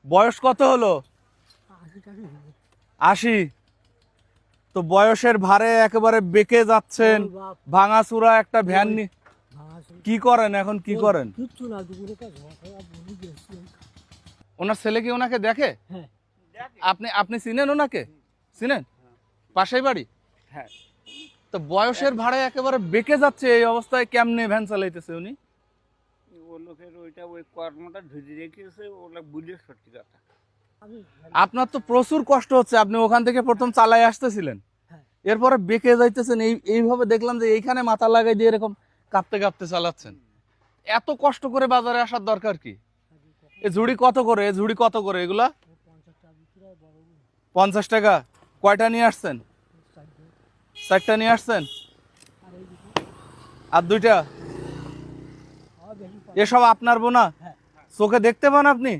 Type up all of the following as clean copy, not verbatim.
বয়স কত হলো? 80। তো বয়সের ভারে একেবারে বেঁকে যাচ্ছেন, ভাঙাচুরা একটা ভ্যান নিয়ে কি করেন এখন, কি করেন? ওনার ছেলে কি ওনাকে দেখে? আপনি আপনি চিনেন ওনাকে? চিনেন? পাশেই বাড়ি? হ্যাঁ। তো বয়সের ভারে একেবারে বেঁকে যাচ্ছে, এই অবস্থায় কেমনে ভ্যান চালাইতেছে উনি? ও লোকের ওইটা ওই কর্মটা ধরে রেখেছে, ওগুলা বুঝে সত্যি কথা। আপনার তো প্রচুর কষ্ট হচ্ছে, আপনি ওখান থেকে প্রথম চালাই আসতেছিলেন, এরপরে বেঁকে যাইতেছেন, এইভাবে দেখলাম যে এইখানে মাথা লাগাই দিয়ে এরকম কাঁপতে কাঁপতে চালাচ্ছেন। এত কষ্ট করে বাজারে আসার দরকার কি? এ ঝুড়ি কত করে? এ ঝুড়ি কত করে এগুলা? 50 টাকা। কয়টা নিয়ে আসছেন? 4টা নিয়ে আসছেন, আর 2টা? এসব আপনার বোনা? চোখে দেখতে পান আপনি?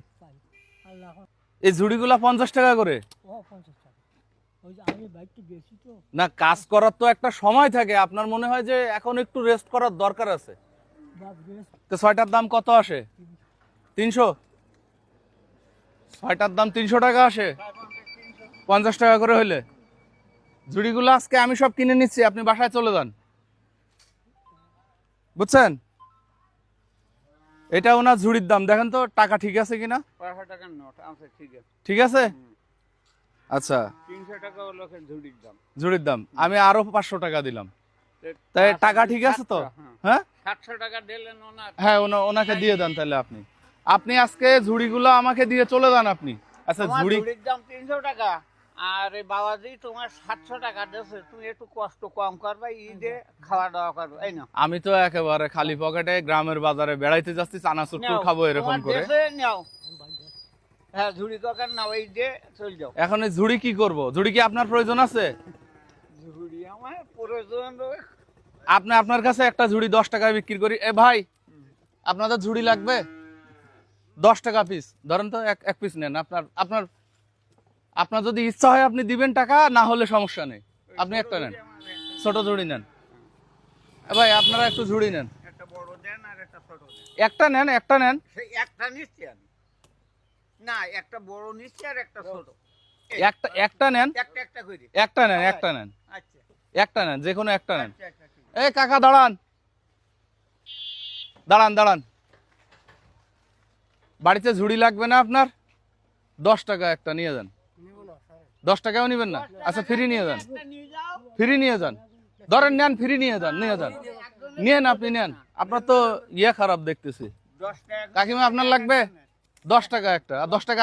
এই ঝুড়িগুলা 50 টাকা করে? না, কাজ করার তো একটা সময় থাকে, আপনার মনে হয় যে এখন একটু রেস্ট করার দরকার আছে। তো 6টার দাম কত আসে? 300? 6টার দাম 300 টাকা আসে, 50 টাকা করে হইলে। ঝুড়িগুলো আজকে আমি সব কিনে নিচ্ছি, আপনি বাসায় চলে যান, বুঝছেন? এটা ওনার ঝুড়ির দাম, দেখেন তো টাকা ঠিক আছে কিনা। 500 টাকার নোট আছে, ঠিক আছে। ঠিক আছে, আচ্ছা। 300 টাকা ও লোকের ঝুড়ির দাম। ঝুড়ির দাম আমি আরো 500 টাকা দিলাম, তাই টাকা ঠিক আছে তো? হ্যাঁ, 700 টাকা দিলেন ওনার। হ্যাঁ, ওনাকে দিয়ে দেন তাহলে। আপনি আপনি আজকে ঝুড়িগুলো আমাকে দিয়ে চলে যান আপনি। আচ্ছা, ঝুড়ির দাম 300 টাকা, আর এই বাবাজি তোমার 700 টাকা দিয়েছে, তুমি একটু কষ্ট কম করবে, ঈদে খাওয়া দাওয়া করবে, এই না। আমি তো একেবারে খালি পকেটে গ্রামের বাজারে বেড়াইতে যাচ্ছি, চানাচুর খাবো এরকম করে। নাও, হ্যাঁ, ঝুড়ি দোকান নাও, এই যে চলে যাও। এখন এই ঝুড়ি কি করব? ঝুড়ি কি আপনার প্রয়োজন আছে? ঝুড়ি আমার প্রয়োজন। আপনার কাছে একটা ঝুড়ি 10 টাকায় বিক্রি করি। এ ভাই, আপনাদের ঝুড়ি লাগবে? 10 টাকা পিস ধরেন তো, এক পিস নেন। আপনার আপনার যদি ইচ্ছা হয় আপনি দিবেন টাকা, না হলে সমস্যা নেই, আপনি একটা নেন, ছোট ঝুড়ি নেন। ভাই, আপনারা একটু ঝুড়ি নেন, একটা বড় দেন আর একটা ছোট দেন। একটা নেন, একটা নেন। সেই একটা নিচ্ছি আমি, না একটা বড় নিচ্ছি আর একটা ছোট। একটা নেন, একটা করে একটা নেন, একটা নেন, আচ্ছা একটা নেন, যে কোনো একটা নেন। আচ্ছা আচ্ছা, ঠিক আছে। এই কাকা, দাঁড়ান দাঁড়ান দাঁড়ান, বাড়িতে ঝুড়ি লাগবে না আপনার? 10 টাকা একটা নিয়ে যান। 10 টাকাও নিবেন না? আচ্ছা, ফ্রি নিয়ে যান, একটা নিয়ে যাও। ফ্রি নিয়ে যান। ধরেন, নেন, ফ্রি নিয়ে যান, নিয়ে যান, নিয়েন, আপনি নেন। আপনার তো খারাপ দেখতেছি। 10 টাকা কাকিমা, আপনার লাগবে? 10 টাকা একটা, আর 10 টাকা